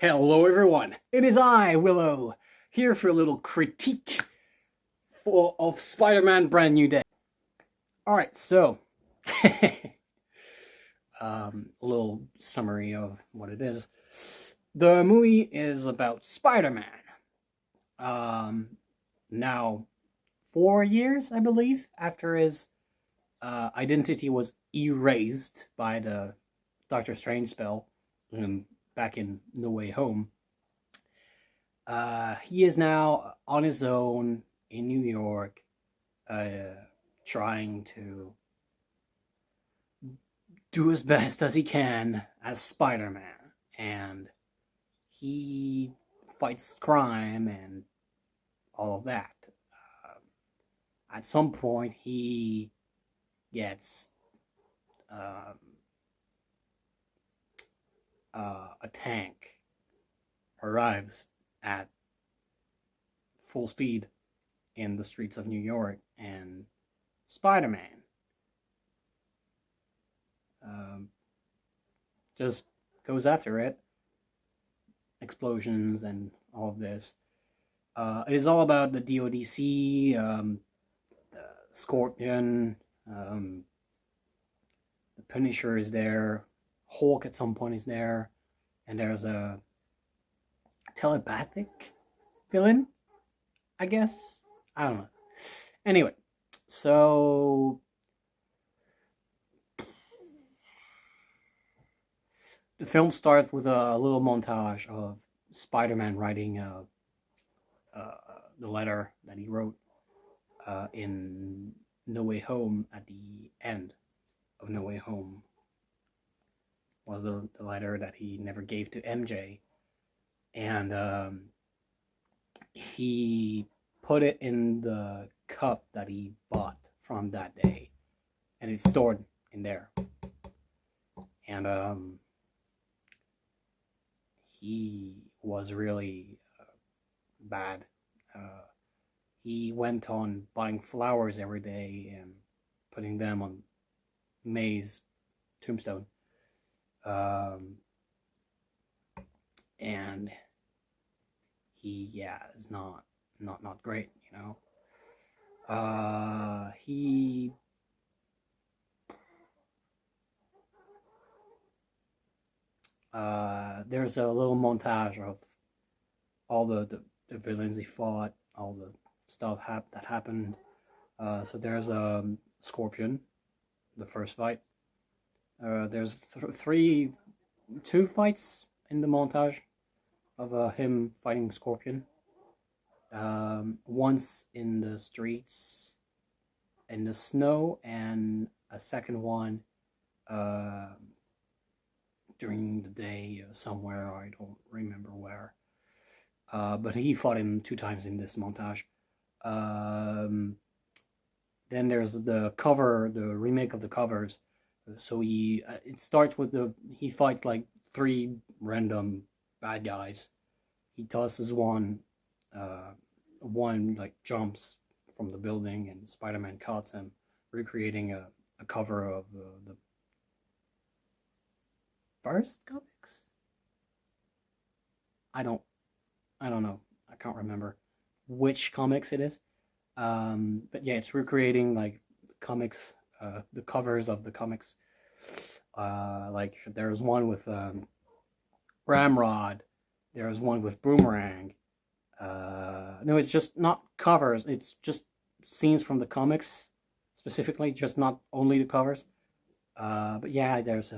Hello everyone, it is I, Willow, here for a little critique of Spider-Man Brand New Day. Alright, so, a little summary of what it is. The movie is about Spider-Man. Now, 4 years, I believe, after his identity was erased by the Doctor Strange spell back in No Way Home. He is now on his own in New York, trying to do as best as he can as Spider-Man. And he fights crime and all of that. At some point, he gets a tank arrives at full speed in the streets of New York, and Spider-Man just goes after it. Explosions and all of this. It is all about the DODC, the Scorpion, the Punisher is there, Hulk at some point is there, and there's a telepathic villain, I guess. I don't know. Anyway, so the film starts with a little montage of Spider-Man writing the letter that he wrote in No Way Home. At the end of No Way Home was the letter that he never gave to MJ. And he put it in the cup that he bought from that day, and it's stored in there. And he was really bad. He went on buying flowers every day and putting them on May's tombstone. And he, is not great, you know. There's a little montage of all the villains he fought, all the stuff that happened. So there's Scorpion, the first fight. There's two fights in the montage of him fighting Scorpion. Once in the streets, in the snow, and a second one during the day somewhere. I don't remember where. But he fought him 2 times in this montage. Then there's the cover, the remake of the covers. So it starts with he fights like 3 random bad guys. He tosses one like jumps from the building, and Spider-Man cuts him, recreating a cover of the first comics. I don't know. I can't remember which comics it is. But yeah, it's recreating like comics, the covers of the comics. Like there's one with Ramrod. There's one with Boomerang. No, it's just not covers. It's just scenes from the comics, specifically, just not only the covers. But yeah, there's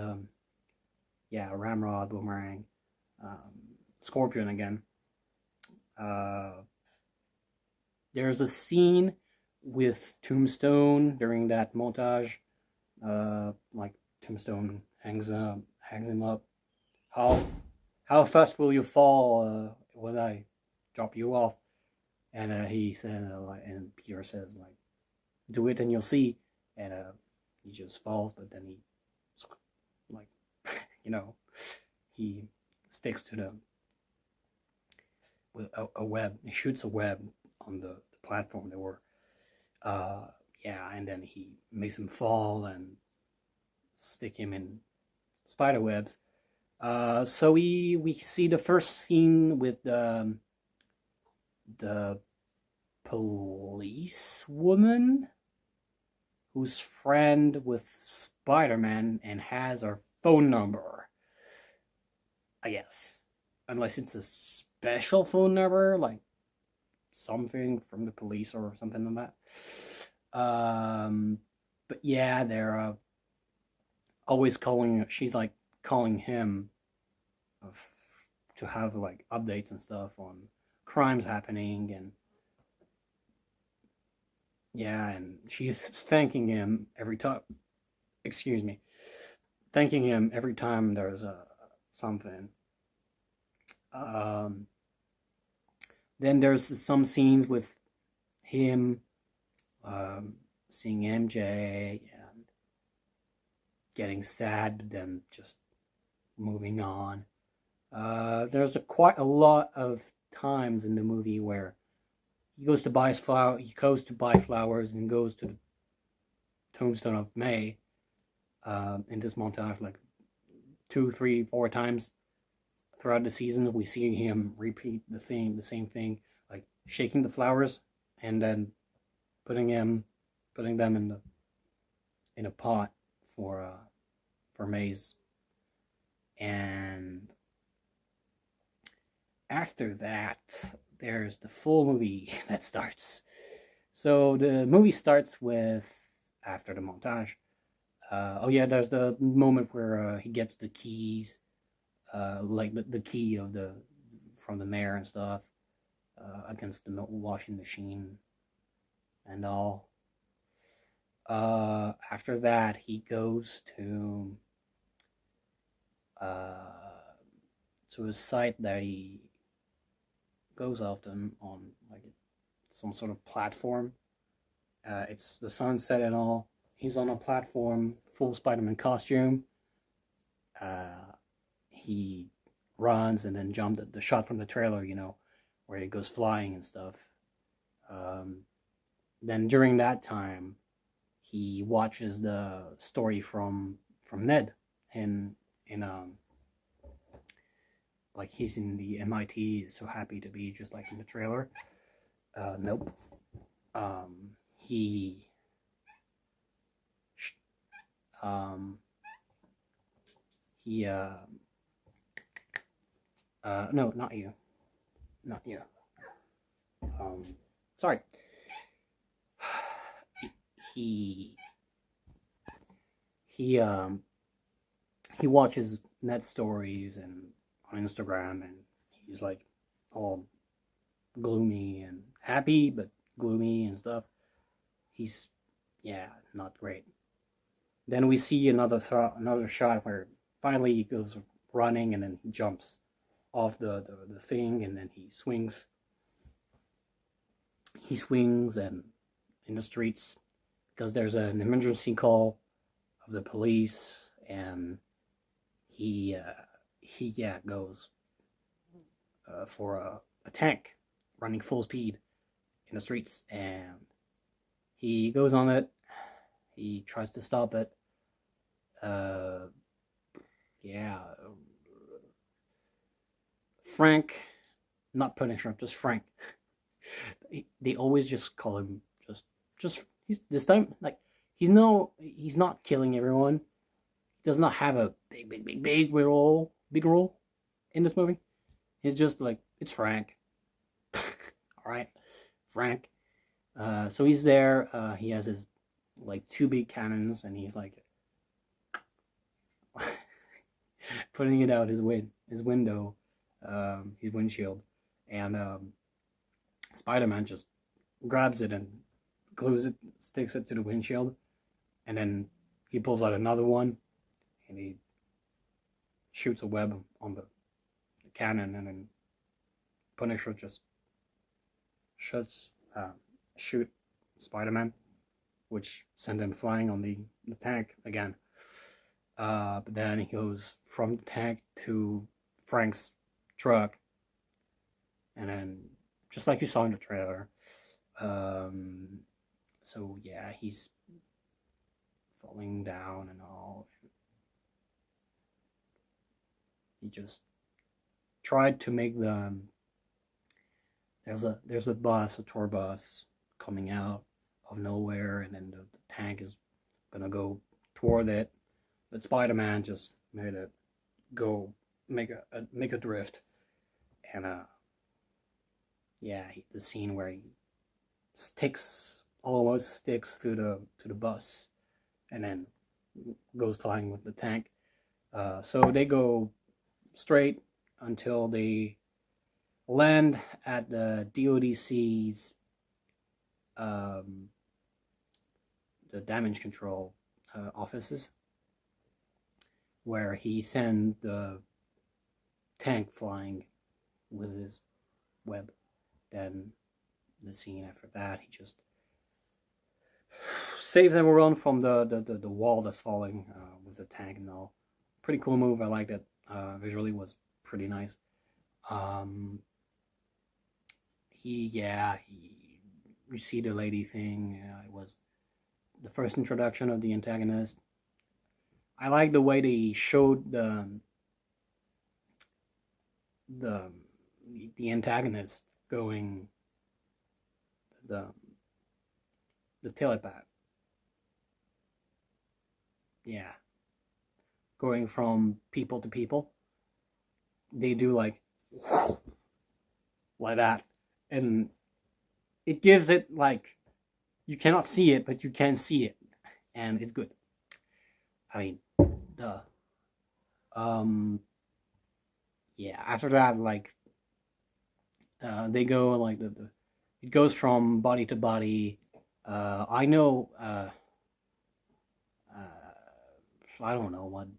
Ramrod, Boomerang, Scorpion again. There's a scene with Tombstone during that montage. Like Tombstone hangs him up. How fast will you fall when I drop you off? And he said, and Peter says, like, do it and you'll see. And he just falls, but then he, like, he sticks to with a web. He shoots a web on the platform. There were, and then he makes him fall and stick him in spider webs. So we see the first scene with the police woman who's friend with Spider-Man and has our phone number. I guess. Unless it's a special phone number, like something from the police or something like that. But yeah, they're always calling. She's like calling him to have like updates and stuff on crimes happening, and yeah, and she's thanking him every time. Excuse me, thanking him every time there's a something. Um, then there's some scenes with him seeing MJ and getting sad, but then just moving on. There's quite a lot of times in the movie where he goes to buy flowers and goes to the tombstone of May. In this montage, like 2, 3, 4 times throughout the season, we see him repeat the same thing, like shaking the flowers and then putting them in a pot for May's. And after that, there's the full movie that starts. So the movie starts with, after the montage, oh yeah, there's the moment where he gets the keys, like the key of from the mayor and stuff, against the washing machine and all. After that, he goes to a site that he goes often on, like some sort of platform. It's the sunset and all. He's on a platform, full Spider-Man costume. He runs and then jumps the shot from the trailer, where he goes flying and stuff. Then during that time, he watches the story from Ned in like he's in the MIT, is so happy to be just like in the trailer. Nope. He no, not you. Sorry. He watches net stories and on Instagram, and he's like all gloomy and happy, but gloomy and stuff. He's not great. Then we see another shot where finally he goes running and then he jumps off the thing, and then he swings and in the streets because there's an emergency call of the police, and he goes for a tank running full speed in the streets, and he goes on it. He tries to stop it. Frank, not Punisher, just Frank. They always just call him just this time, like he's not killing everyone. He does not have a big role in this movie. He's just like, it's Frank. All right, Frank. So he's there. He has his like 2 big cannons, and he's like putting it out his window, his windshield, and Spider-Man just grabs it and glues it, sticks it to the windshield, and then he pulls out another one, and he shoots a web on the cannon, and then Punisher just shoot Spider-Man, which sent him flying on the tank again. But then he goes from the tank to Frank's truck, and then just like you saw in the trailer. So yeah, he's falling down and all. He just tried to make the there's a bus, a tour bus coming out of nowhere, and then the tank is gonna go toward it, but Spider-Man just made it go make a drift, and yeah, the scene where he almost sticks to the bus, and then goes flying with the tank. So they go straight until they land at the DODC's the damage control offices, where he sent the tank flying with his web. Then the scene after that, he just saves everyone from the wall that's falling with the tank and all. Pretty cool move. I liked it. Visually was pretty nice. You see the lady thing. It was the first introduction of the antagonist. I like the way they showed the antagonist going the telepath. Yeah. Going from people to people. They do like that. And it gives it like, you cannot see it, but you can see it. And it's good. I mean, duh. Yeah, after that, like, they go like it goes from body to body. I know, I don't know what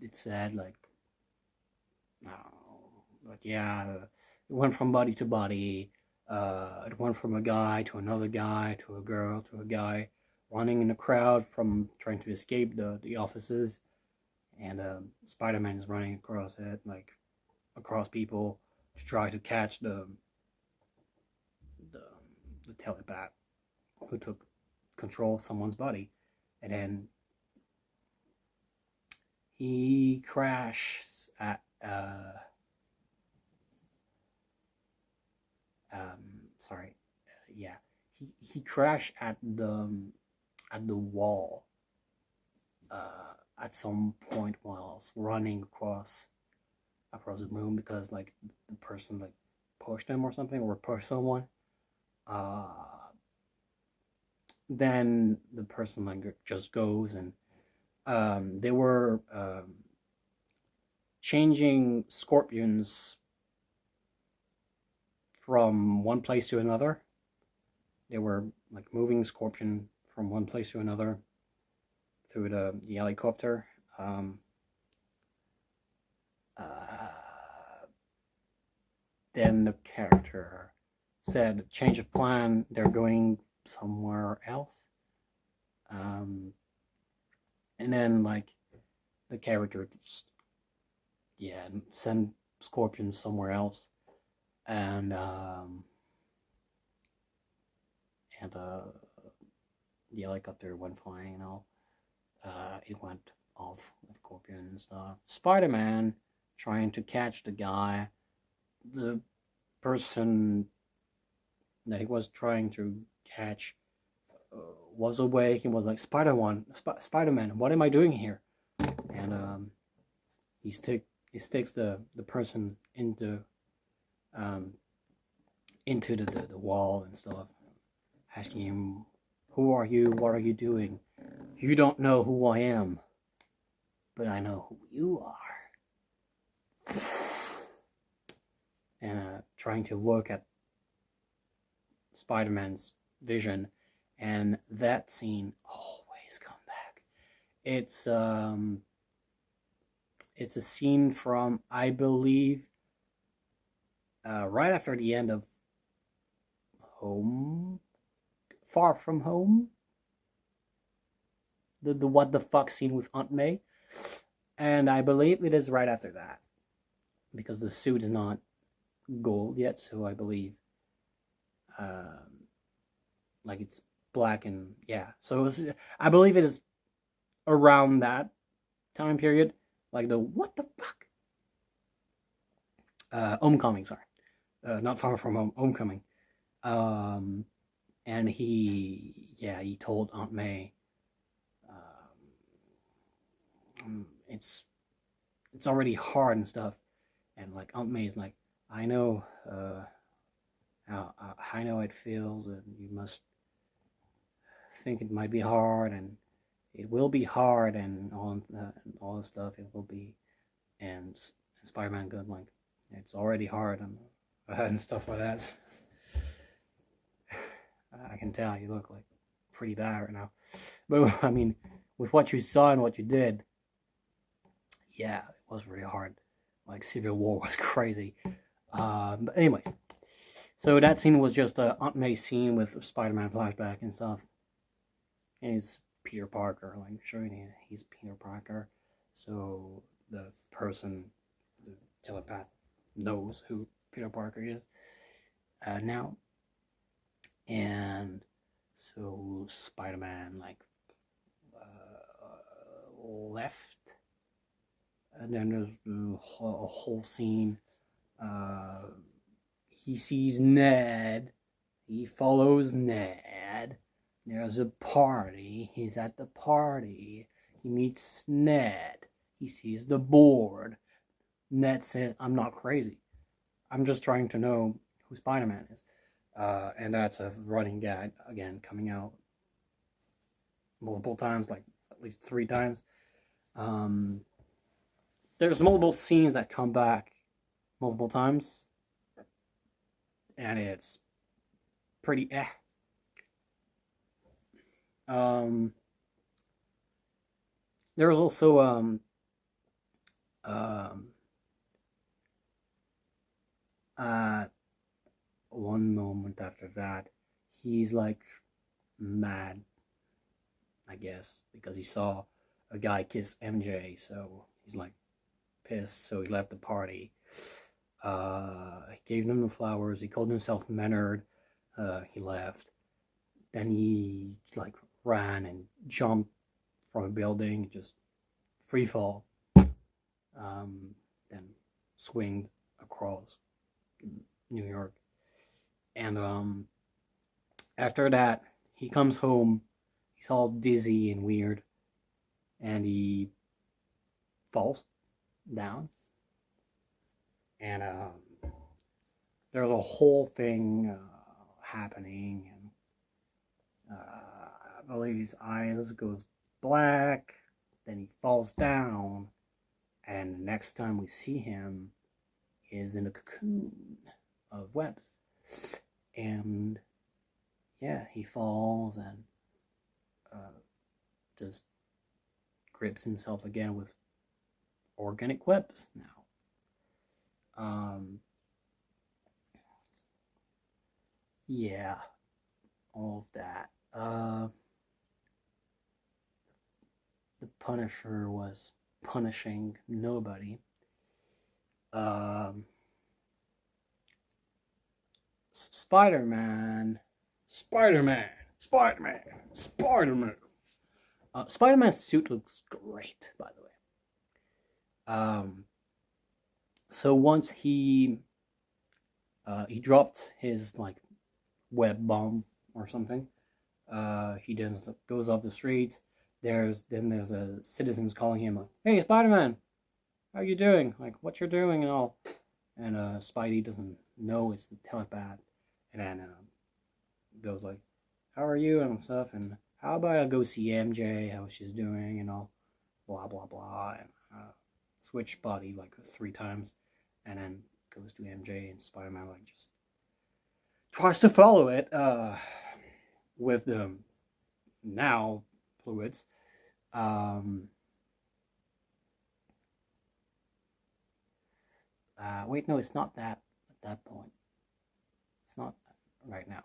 it said, like, I don't know, but yeah, it went from body to body. It went from a guy to another guy to a girl to a guy running in a crowd from trying to escape the offices, and Spider-Man is running across it, like across people, to try to catch the telepath who took control of someone's body, and then he crashes at he crashed at the wall at some point while running across the room, because like the person like pushed him or something, or pushed someone. Then the person like just goes, and they were changing scorpions from one place to another. They were like moving Scorpion from one place to another through the helicopter. Then the character said, change of plan, they're going somewhere else. And then like the character just, send Scorpion somewhere else. And the helicopter went flying and all. It went off with Scorpion and stuff. Spider-Man trying to catch the guy. The person that he was trying to catch was awake. He was like, Spider-Man, what am I doing here? And he sticks the person into the wall and stuff, asking him, who are you? What are you doing? You don't know who I am, but I know who you are. And trying to look at Spider-Man's vision, and that scene always comes back. It's a scene from, I believe, right after the end of Far From Home, the what the fuck scene with Aunt May, and I believe it is right after that, because the suit is not gold yet, so I believe like it's black, and so I believe it is around that time period, like the what the fuck Homecoming, sorry. Not Far From Home, Homecoming. Um, and he told Aunt May, it's already hard and stuff. And like Aunt May's like, I know, how I know it feels, and you must think it might be hard, and it will be hard, and all this stuff. It will be, and Spider-Man goes like, it's already hard and stuff like that. I can tell you look like pretty bad right now, but I mean, with what you saw and what you did, yeah, it was really hard. Like Civil War was crazy. But anyways, so that scene was just a Aunt May scene with Spider-Man flashback and stuff. And it's Peter Parker, like showing you he's Peter Parker. So the person, the telepath, knows who Peter Parker is now. And so Spider-Man like left, and then there's a whole scene. He sees Ned. He follows Ned. There's a party. He's at the party. He meets Ned. He sees the board. Ned says, I'm not crazy. I'm just trying to know who Spider-Man is. And that's a running gag, again, coming out multiple times, like at least 3 times. There's multiple scenes that come back multiple times. And it's pretty There's also one moment after that, he's like mad, I guess, because he saw a guy kiss MJ, so he's like pissed, so he left the party. He gave them the flowers, he called himself Menard, he left. Then he like ran and jumped from a building, just free fall. Then swinged across New York. And after that, he comes home. He's all dizzy and weird, and he falls down. And there's a whole thing happening, and I believe his eyes goes black. Then he falls down, and the next time we see him is in a cocoon of webs. And yeah, he falls and just grips himself again with organic webs now. Yeah, all of that. The Punisher was punishing nobody. Spider-Man. Spider-Man's suit looks great, by the way. So once he dropped his like web bomb or something, he just goes off the streets. There's a citizens calling him like, "Hey, Spider-Man, how are you doing? Like, what you're doing and all." And Spidey doesn't know it's the telepath, and then goes like, "How are you?" and stuff, and how about I go see MJ, how she's doing, and all, blah blah blah, and switch body like 3 times, and then goes to MJ, and Spider-Man like just tries to follow it with the now fluids. Wait, no, it's not that at that point. It's not right now.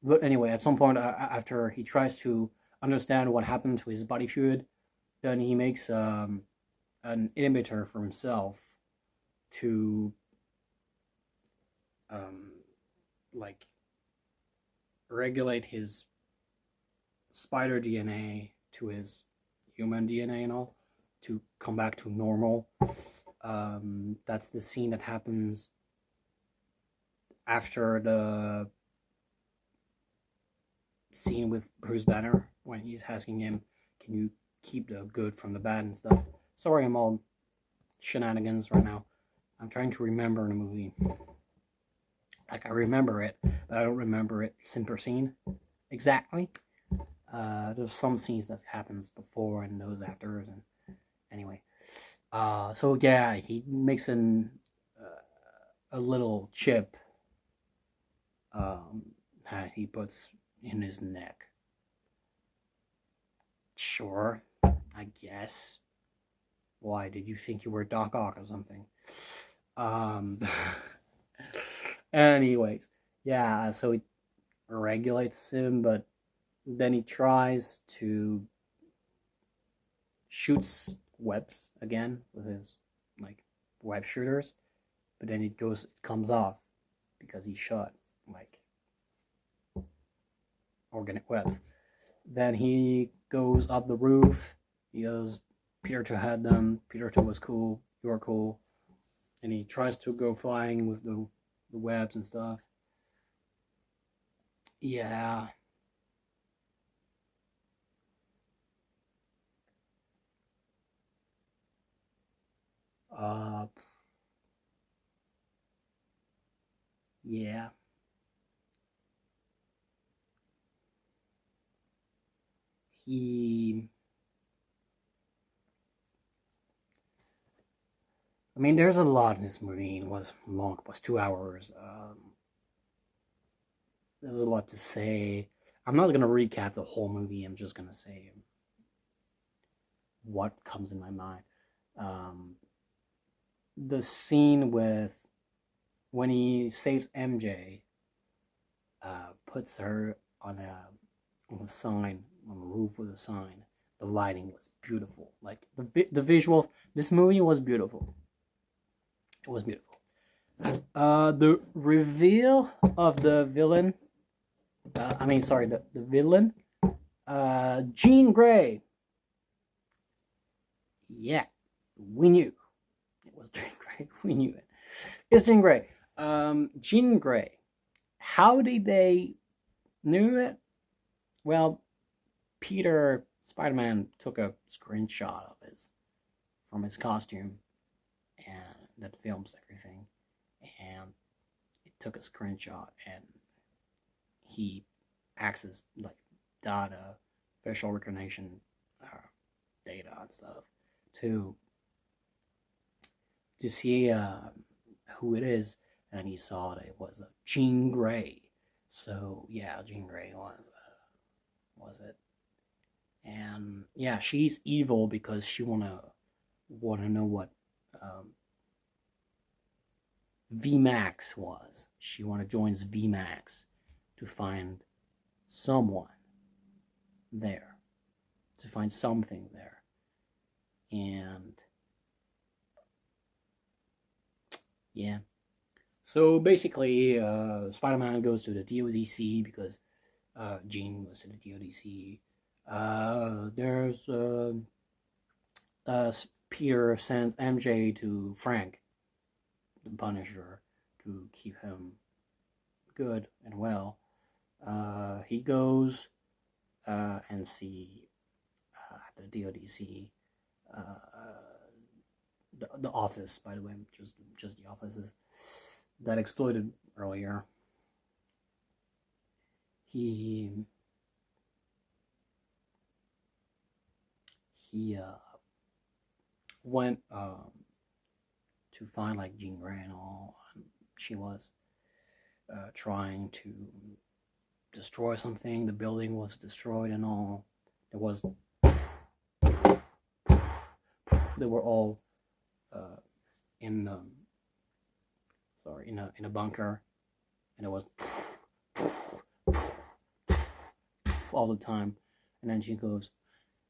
But anyway, at some point, after he tries to understand what happened to his body fluid, then he makes an inhibitor for himself to like regulate his spider DNA to his human DNA and all, to come back to normal. That's the scene that happens after the scene with Bruce Banner when he's asking him, "Can you keep the good from the bad and stuff?" Sorry, I'm all shenanigans right now. I'm trying to remember the movie. Like, I remember it, but I don't remember it scene per scene exactly. There's some scenes that happens before and those afters, and anyway. So yeah, he makes a little chip that he puts in his neck. Sure, I guess. Why, did you think you were Doc Ock or something? Anyways, yeah, so it regulates him, but then he tries to shoots webs again with his like web shooters, but then it comes off because he shot like organic webs. Then he goes up the roof. He goes, Peter 2 had them. Peter 2 was cool. You're cool. And he tries to go flying with the webs and stuff. Yeah. Yeah. I mean, there's a lot in this movie. It was long. It was 2 hours. There's a lot to say. I'm not gonna recap the whole movie. I'm just gonna say what comes in my mind. The scene with when he saves MJ, puts her on a sign on the roof with a sign. The lighting was beautiful. Like the visuals. This movie was beautiful. It was beautiful. The reveal of the villain. The villain. Jean Grey. Yeah, we knew it was Jean Grey. We knew it. It's Jean Grey. Jean Grey. How did they knew it? Well, Peter Spiderman took a screenshot of from his costume, and that films everything, and it took a screenshot, and he accessed like data, facial recognition data and stuff to see who it is, and he saw that it was Jean Grey. So yeah, Jean Grey was it, and yeah, she's evil because she wanna know what VMAX was. She wanna join VMAX to find someone there, to find something there, and yeah. So basically, Spider-Man goes to the DODC because Jean was to the DODC. There's Peter sends MJ to Frank, the Punisher, to keep him good and well. He goes and see at the DODC, the office, by the way, just the offices that exploded earlier. He went to find like Jean Grey and all. She was trying to destroy something. The building was destroyed and all. There was they were all in a bunker, and it was all the time. And then she goes,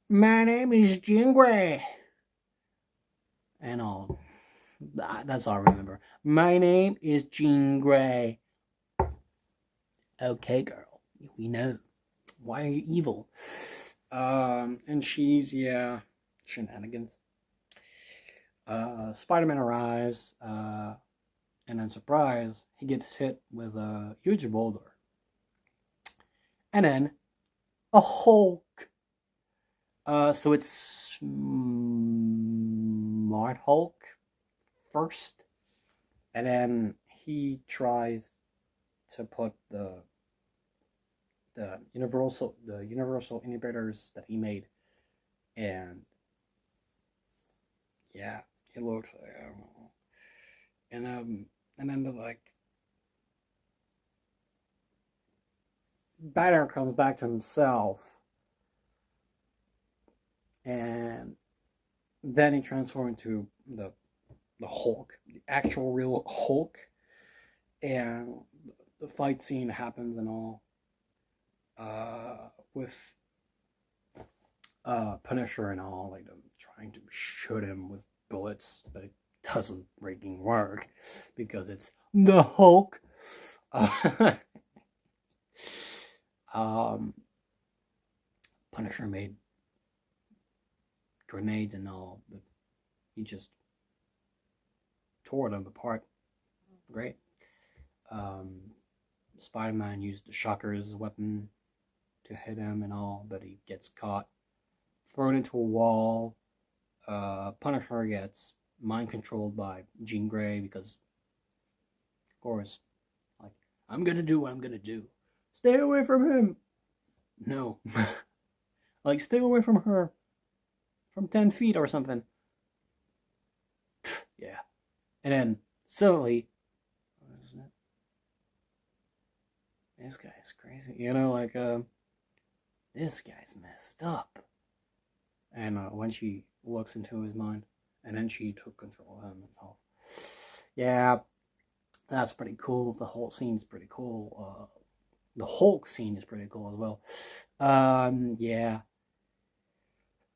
"My name is Jean Grey," and all. That's all I remember. My name is Jean Grey. Okay, girl, we know. Why are you evil? And she's, yeah, shenanigans. Spider-Man arrives, and then surprise, he gets hit with a huge boulder. And then a Hulk. So it's Smart Hulk first, and then he tries to put the universal inhibitors that he made, and yeah, he looks like, I don't know. And then like Banner comes back to himself, and then he transforms into the Hulk, the actual real Hulk, and the fight scene happens and all, with Punisher and all, like them trying to shoot him with bullets, but it doesn't freaking work because it's the Hulk. um, Punisher made grenades and all, but he just tore them apart. Great. Spider-Man used the Shocker's weapon to hit him and all, but he gets caught, thrown into a wall. Punisher gets mind controlled by Jean Grey because, of course, like, I'm gonna do what I'm gonna do. Stay away from him. No. Like, stay away from her. From 10 feet or something. Yeah. And then, suddenly, this guy's crazy. You know, like, this guy's messed up. And when she looks into his mind, and then she took control of him and all. Yeah, that's pretty cool. The whole scene's pretty cool. The Hulk scene is pretty cool as well. Yeah.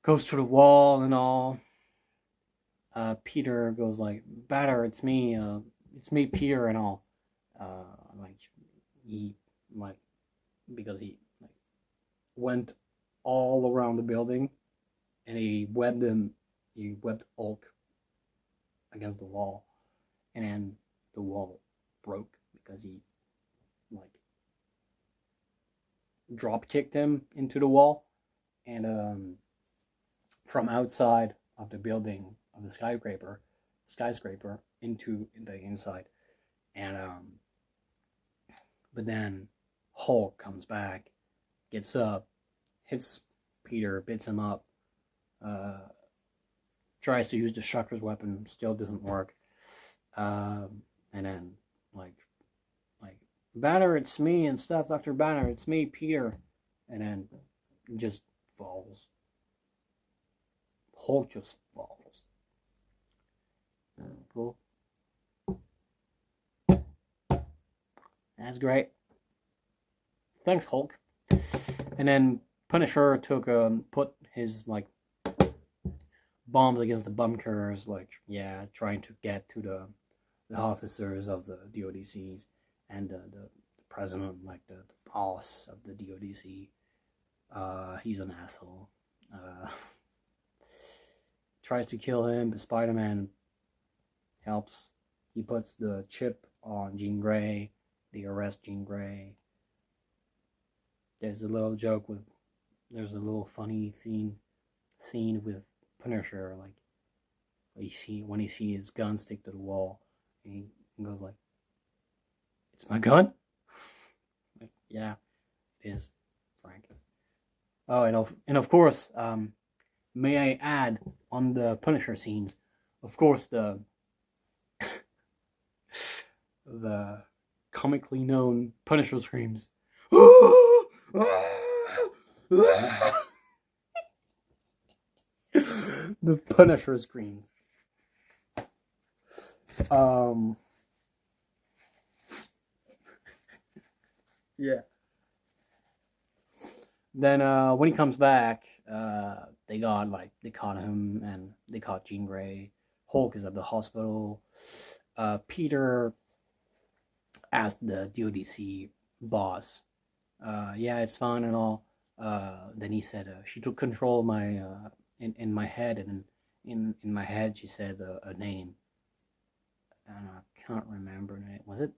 Goes to the wall and all. Peter goes like, Batter, it's me, Peter, and all. Like, he, like, because he, like, went all around the building, and he webbed Hulk against the wall, and then the wall broke because he, like, drop kicked him into the wall, and from outside of the building of the skyscraper into the inside, and but then Hulk comes back, gets up, hits Peter, bits him up, tries to use the Shocker's weapon, still doesn't work, and then like Banner, it's me and stuff, Dr. Banner, it's me, Peter, and then just falls. Hulk just falls. Cool. That's great. Thanks, Hulk. And then Punisher put his, like, bombs against the bunkers, like, yeah, trying to get to the officers of the DODCs and the president, like the boss of the DODC. He's an asshole. Tries to kill him, but Spider-Man helps. He puts the chip on Jean Grey. They arrest Jean Grey. There's a little funny scene with Punisher, like, when he sees his gun stick to the wall, and he goes like, "It's my gun." Like, yeah, it is, Frank. Oh, and of course, may I add, on the Punisher scenes, of course, the comically known Punisher screams. The Punisher screams. Yeah. Then when he comes back, they caught him, and they caught Jean Grey. Hulk is at the hospital. Peter asked the DODC boss, yeah, it's fine and all. Then he said, she took control of my in my head, and in my head she said a name, and I can't remember it. Was it?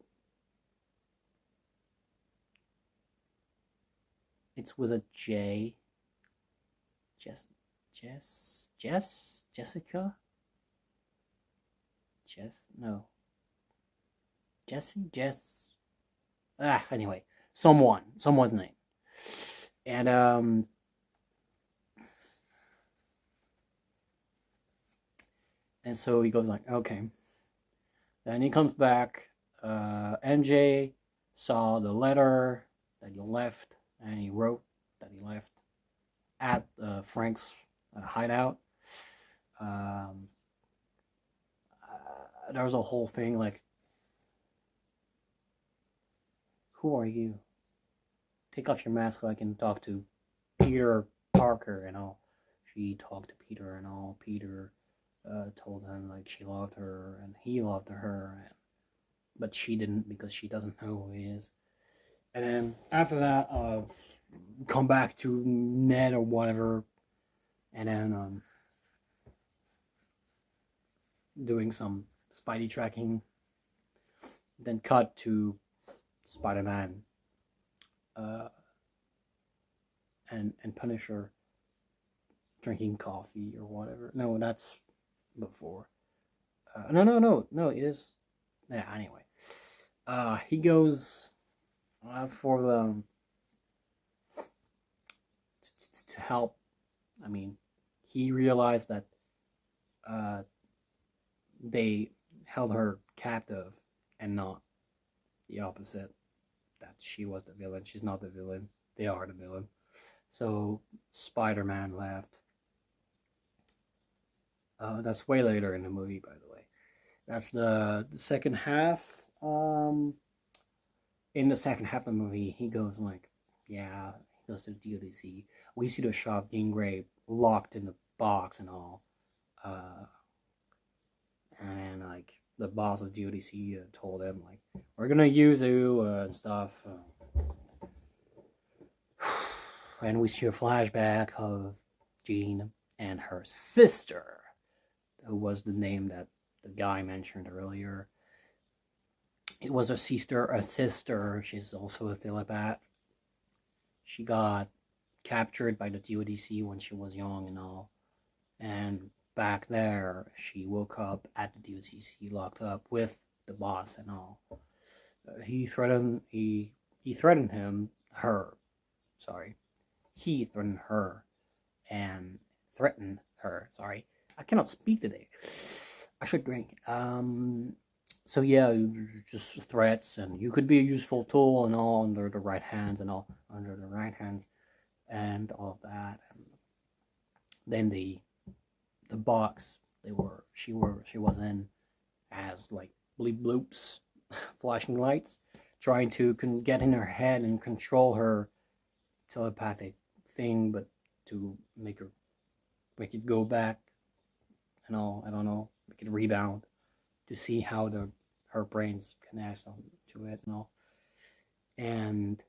It's with a J. Jessica? No. Jess. Anyway, someone's name. And so he goes like, okay. Then he comes back. MJ saw the letter that he left, and he wrote that he left at Frank's hideout. There was a whole thing like, who are you? Take off your mask so I can talk to Peter Parker and all. She talked to Peter and all. Peter told him like she loved her and he loved her, but she didn't because she doesn't know who he is. And then after that, come back to Ned or whatever, and then doing some Spidey tracking. Then cut to Spider-Man and Punisher drinking coffee or whatever. No, that's before. No, it is. Yeah, anyway. He goes for the to help. I mean, he realized that they held her captive and not the opposite, that she was the villain. She's not the villain. They are the villain. So Spider-Man left. That's way later in the movie, by the way. That's the second half. In the second half of the movie, he goes like, yeah, he goes to the DODC. We see the shot of Jean Grey locked in the box and all. And then, like, the boss of DODC told him, like, we're gonna use you and stuff. And we see a flashback of Jean and her sister, who was the name that the guy mentioned earlier. It was a sister. She's also a telepath. She got captured by the DODC when she was young and all. And back there, she woke up at the DODC, locked up with the boss and all. He threatened her and threatened her. Sorry, I cannot speak today. I should drink. So yeah, just threats, and you could be a useful tool and all under the right hands and all of that. And then the box she was in has like bleep bloops, flashing lights, trying to get in her head and control her telepathic thing, but to make it go back and all. I don't know, make it rebound to see how her brains connect to it and all. And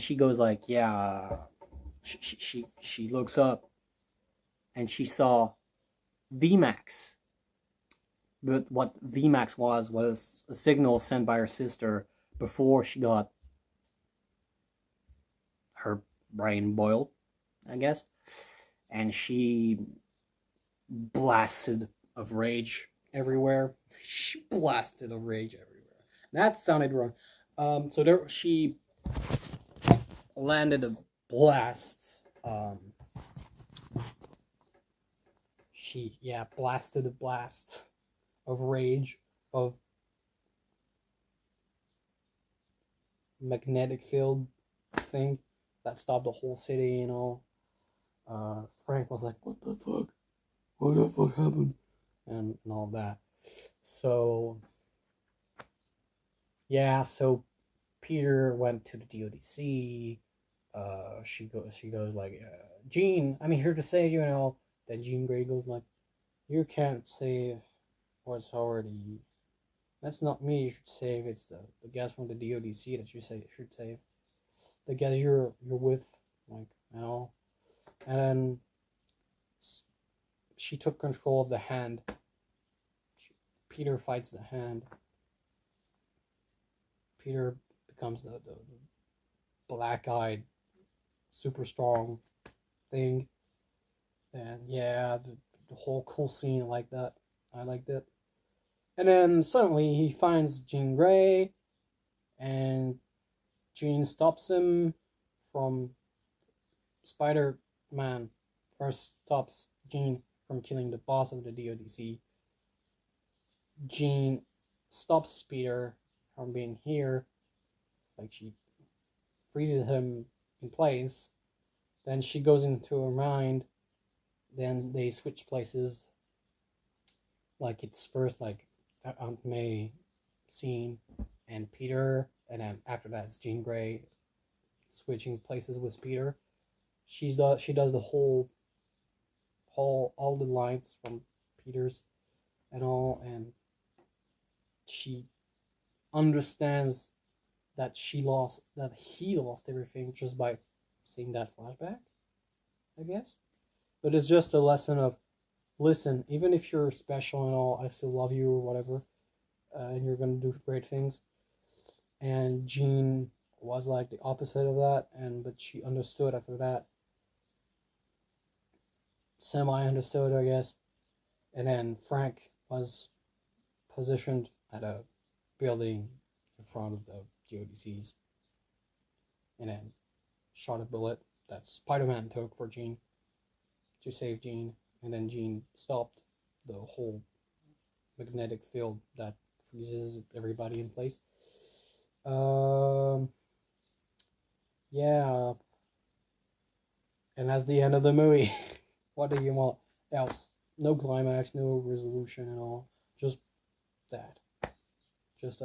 she goes like, yeah. She looks up and she saw VMAX. But what VMAX was a signal sent by her sister before she got her brain boiled, I guess. And she blasted of rage everywhere. That sounded wrong. So there she landed a blast. She blasted a blast of rage, of magnetic field thing that stopped the whole city and all. Frank was like, what the fuck? What the fuck happened? And all that. So so Peter went to the DODC. She goes like, Jean, I'm here to save you and all. Then Jean Grey goes like, you can't save what's already. That's not me you should save. It's the guys from the DODC that you should save. the guy you're with, like, you know. And then she took control of the hand. Peter fights the hand. Peter becomes the black-eyed, super strong thing. And yeah, the whole cool scene like that. I liked it. And then suddenly he finds Jean Grey, and Jean stops him from Spider-Man. First stops Jean from killing the boss of the DODC. Jean stops Peter from being here. Like, she freezes him in place. Then she goes into her mind. Then they switch places. Like, it's first like Aunt May scene and Peter, and then after that it's Jean Grey switching places with Peter. She does the whole all the lines from Peter's and all, and she understands that he lost everything just by seeing that flashback, I guess. But it's just a lesson of, listen, even if you're special and all, I still love you or whatever, and you're gonna do great things. And Jean was like the opposite of that, but she understood after that. Semi understood, I guess. And then Frank was positioned at a building in front of the GODCs, and then shot a bullet that Spider-Man took for Jean to save Jean, and then Jean stopped the whole magnetic field that freezes everybody in place. Yeah, and that's the end of the movie. What do you want else? No climax, no resolution at all. Just that. Just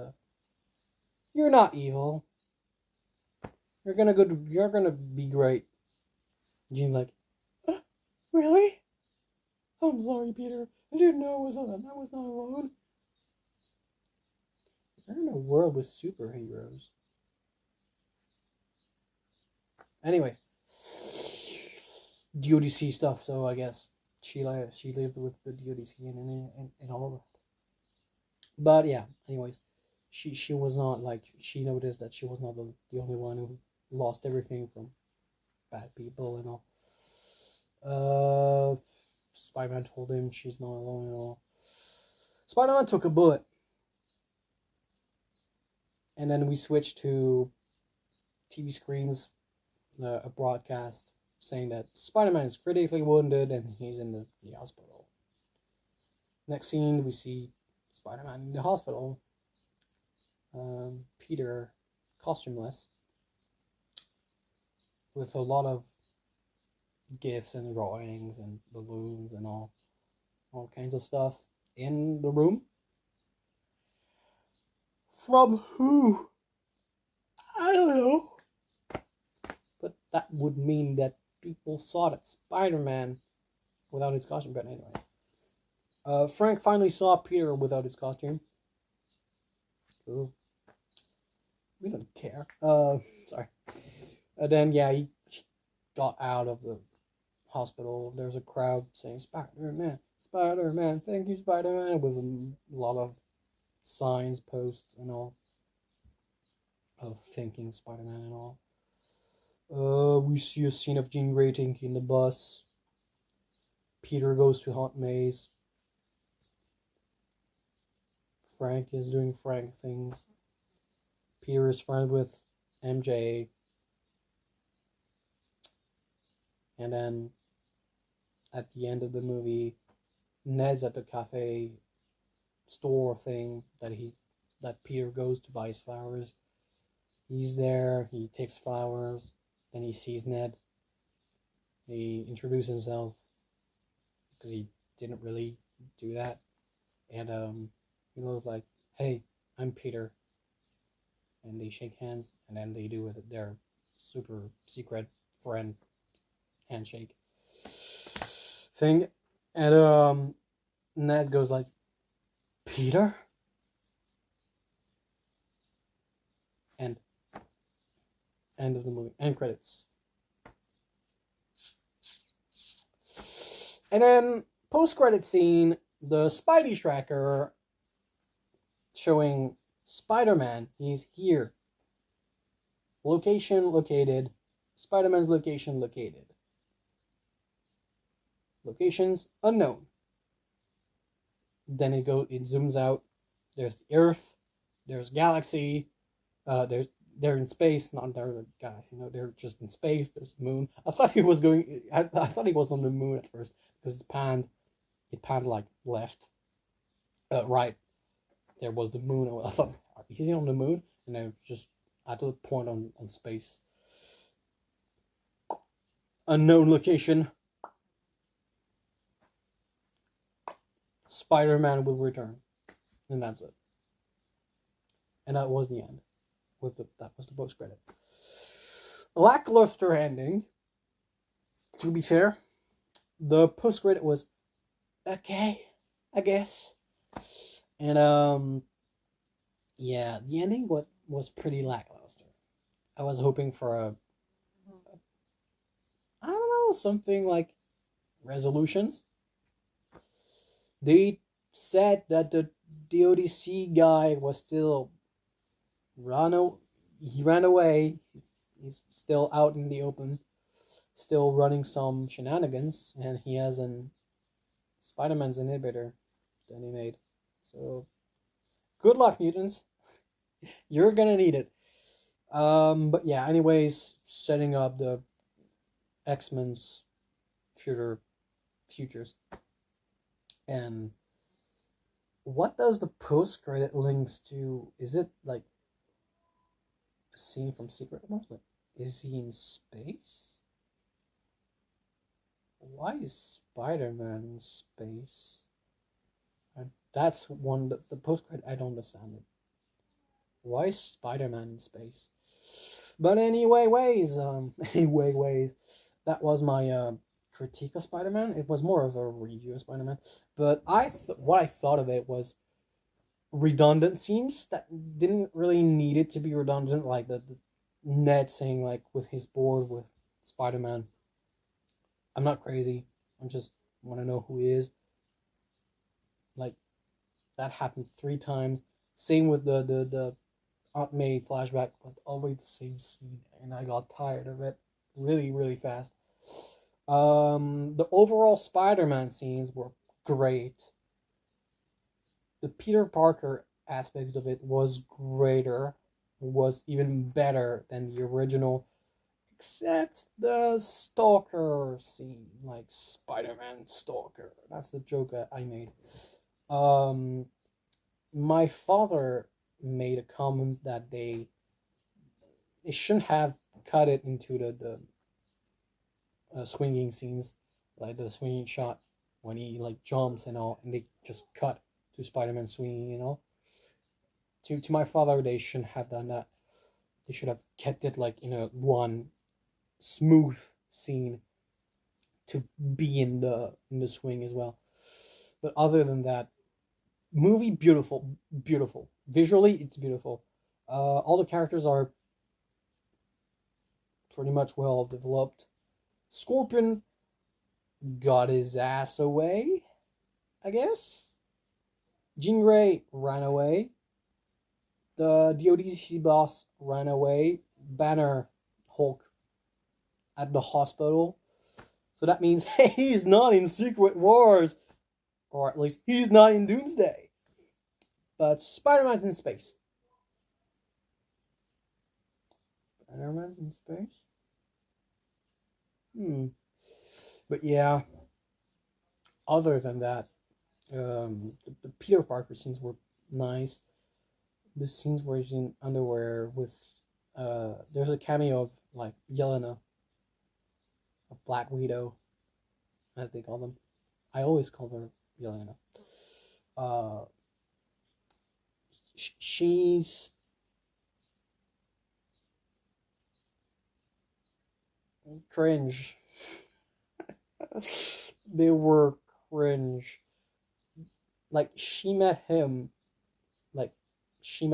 you're not evil. You're gonna be great. Jean's like, really? I'm sorry, Peter. I didn't know I was not alone. We're in a world with superheroes. Anyways, DODC stuff. So I guess she lived with the DODC and all of that. But yeah, anyways, she was not like, she noticed that she was not the only one who lost everything from bad people and all. Spider-Man told him she's not alone at all. Spider-Man took a bullet. And then we switched to TV screens, a broadcast saying that Spider-Man is critically wounded and he's in the hospital. Next scene, we see Spider-Man in the hospital. Peter, costumeless, with a lot of gifts and drawings and balloons and all kinds of stuff in the room. From who? I don't know. But that would mean that people saw that Spider-Man without his costume. But anyway, Frank finally saw Peter without his costume. Ooh. We don't care. Sorry. And then yeah, he got out of the hospital. There's a crowd saying Spider-Man, Spider-Man, thank you, Spider-Man, with a lot of signs, posts, and all of thanking Spider-Man and all. We see a scene of Jean Grey taking the bus. Peter goes to Aunt May's. Frank is doing Frank things. Peter is friends with MJ. And then at the end of the movie, Ned's at the cafe store thing that Peter goes to buy his flowers. He's there, he takes flowers, then he sees Ned. He introduces himself because he didn't really do that. And he goes like, hey, I'm Peter. And they shake hands, and then they do their super secret friend handshake thing. And Ned goes like, Peter? And End of the movie. End credits. And then post-credit scene, the Spidey tracker showing Spider-Man. He's here. Location located. Spider-Man's location located. Locations unknown. Then it zooms out. There's the Earth. There's galaxy. They're in space, not they're guys. They're just in space. There's the moon. I thought he was going. I thought he was on the moon at first because it panned like left, right. There was the moon. I thought, is he on the moon? And then just at the point on space. Unknown location. Spider-Man will return, and that's it. And that was the end. That was the post credit. Lackluster ending. To be fair, the post credit was okay, I guess. And yeah, the ending was pretty lackluster. I was hoping for I don't know, something like resolutions. They said that the DODC guy was still he ran away. He's still out in the open, still running some shenanigans, and he has an Spider-Man's inhibitor that he made. So, good luck, mutants. You're gonna need it. But yeah, anyways, setting up the X-Men's futures. And what does the post-credit links to? Is it like a scene from Secret Wars? Like, is he in space? Why is Spider-Man in space? That's one that the post-credit, I don't understand it. Why is Spider-Man in space? But anyway, that was my critique of Spider-Man. It was more of a review of Spider-Man. But what I thought of it was redundant scenes that didn't really need it to be redundant, like the Ned saying, like, with his board with Spider-Man, I'm not crazy, I just want to know who he is. Like, that happened 3 times. Same with the Aunt May flashback. Was always the same scene, and I got tired of it really, really fast. The overall Spider-Man scenes were great. The Peter Parker aspect of it was greater, was even better than the original, except the Stalker scene, like Spider-Man Stalker. That's the joke I made. My father made a comment that they shouldn't have cut it into the swinging scenes, like the swinging shot when he like jumps and all, and they just cut to Spider-Man swinging. To my father, they shouldn't have done that. They should have kept it like in a one smooth scene to be in the swing as well. But other than that, movie beautiful. Visually, it's beautiful. All the characters are pretty much well developed. Scorpion got his ass away, I guess. Jean Grey ran away. The DODC boss ran away. Banner, Hulk at the hospital. So that means he's not in Secret Wars. Or at least he's not in Doomsday. But Spider-Man's in space. Spider-Man's in space? But yeah, other than that, the Peter Parker scenes were nice. The scenes where he's in underwear with, there's a cameo of, like, Yelena, a Black Widow, as they call them. I always call her Yelena. She's cringe. They were cringe. Like, she met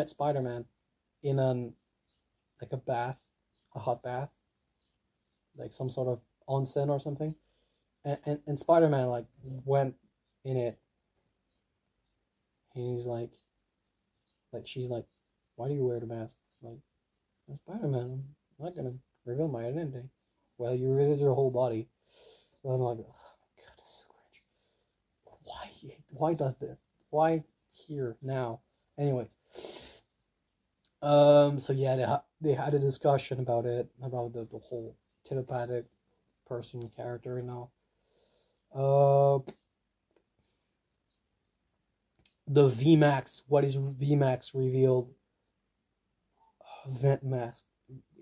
Spider-Man in a bath, a hot bath, like some sort of onsen or something, and Spider-Man like went in it, and he's like she's like, why do you wear the mask? Like, I'm Spider-Man. I'm not gonna reveal my identity. Well, you revealed your whole body. And I'm like, oh my god, this is so cringe. Why does that? Why here now? Anyways, so yeah, they had a discussion about it, about the whole telepathic person character and all. The VMAX, what is VMAX revealed? Vent mask.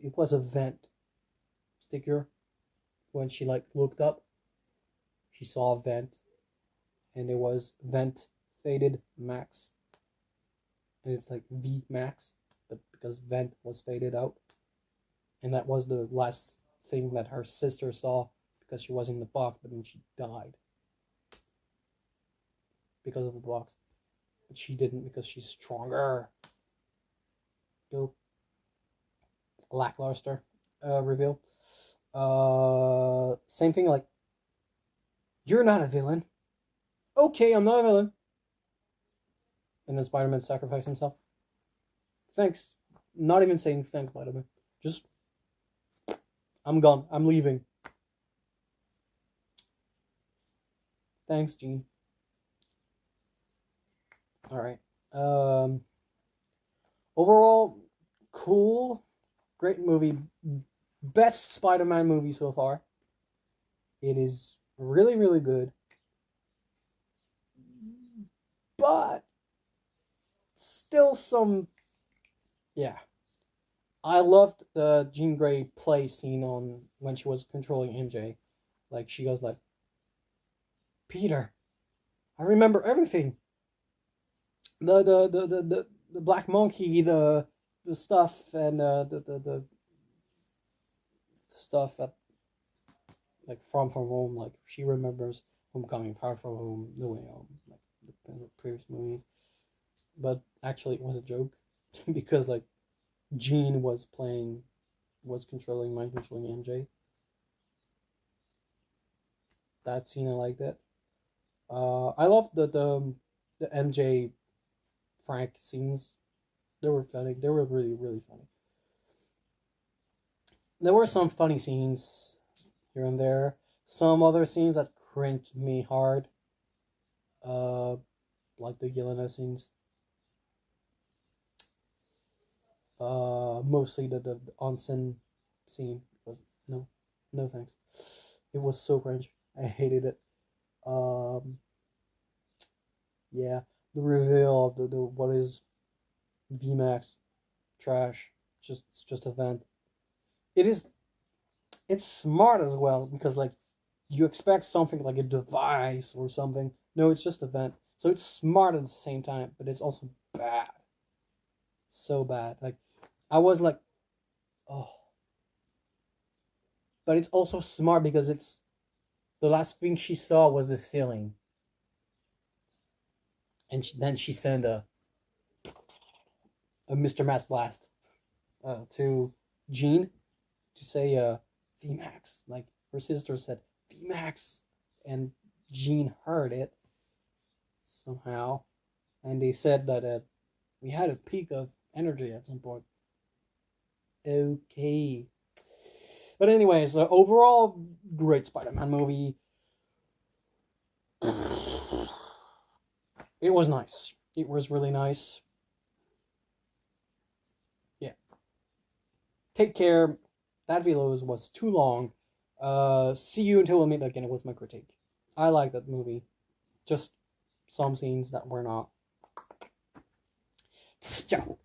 It was a vent sticker. When she like looked up, she saw a vent, and it was vent faded max, and it's like V max, but because vent was faded out, and that was the last thing that her sister saw because she was in the box, but then she died because of the box, but she didn't because she's stronger. Go. Lackluster reveal. Same thing, like, you're not a villain. Okay, I'm not a villain. And then Spider-Man sacrificed himself. Thanks. Not even saying thanks, Spider-Man. Just, I'm gone. I'm leaving. Thanks, Jean. Alright. Overall, cool. Great movie. Best Spider-Man movie so far. It is really, really good. But still some, yeah. I loved the Jean Grey play scene on when she was controlling MJ. Like, she goes like, Peter, I remember everything. The black monkey, the stuff, and the stuff at, like, From Home, like, she remembers Homecoming, Far From Home, No Way Home, like the previous movies. But actually it was a joke because, like, Jean was controlling, mind controlling MJ. That scene, I liked it. I loved the MJ Frank scenes. They were funny. They were really, really funny. There were some funny scenes here and there. Some other scenes that cringed me hard. Like the Yelena scenes. Mostly the onsen scene was no thanks. It was so cringe. I hated it. Yeah, the reveal of the what is VMAX trash. It's just a vent. It's smart as well because, like, you expect something like a device or something. No, it's just a vent. So it's smart at the same time, but it's also bad. So bad. Like, I was like, oh. But it's also smart because it's the last thing she saw was the ceiling. And then she sent a Mr. Mass Blast to Jean to say VMAX. Like, her sister said VMAX, and Jean heard it somehow, and they said that we had a peak of energy at some point. Okay. But anyways, overall, great Spider-Man movie. It was nice. It was really nice. Yeah. Take care. That video was too long. See you until we meet again. It was my critique. I like that movie. Just some scenes that were not. Ciao.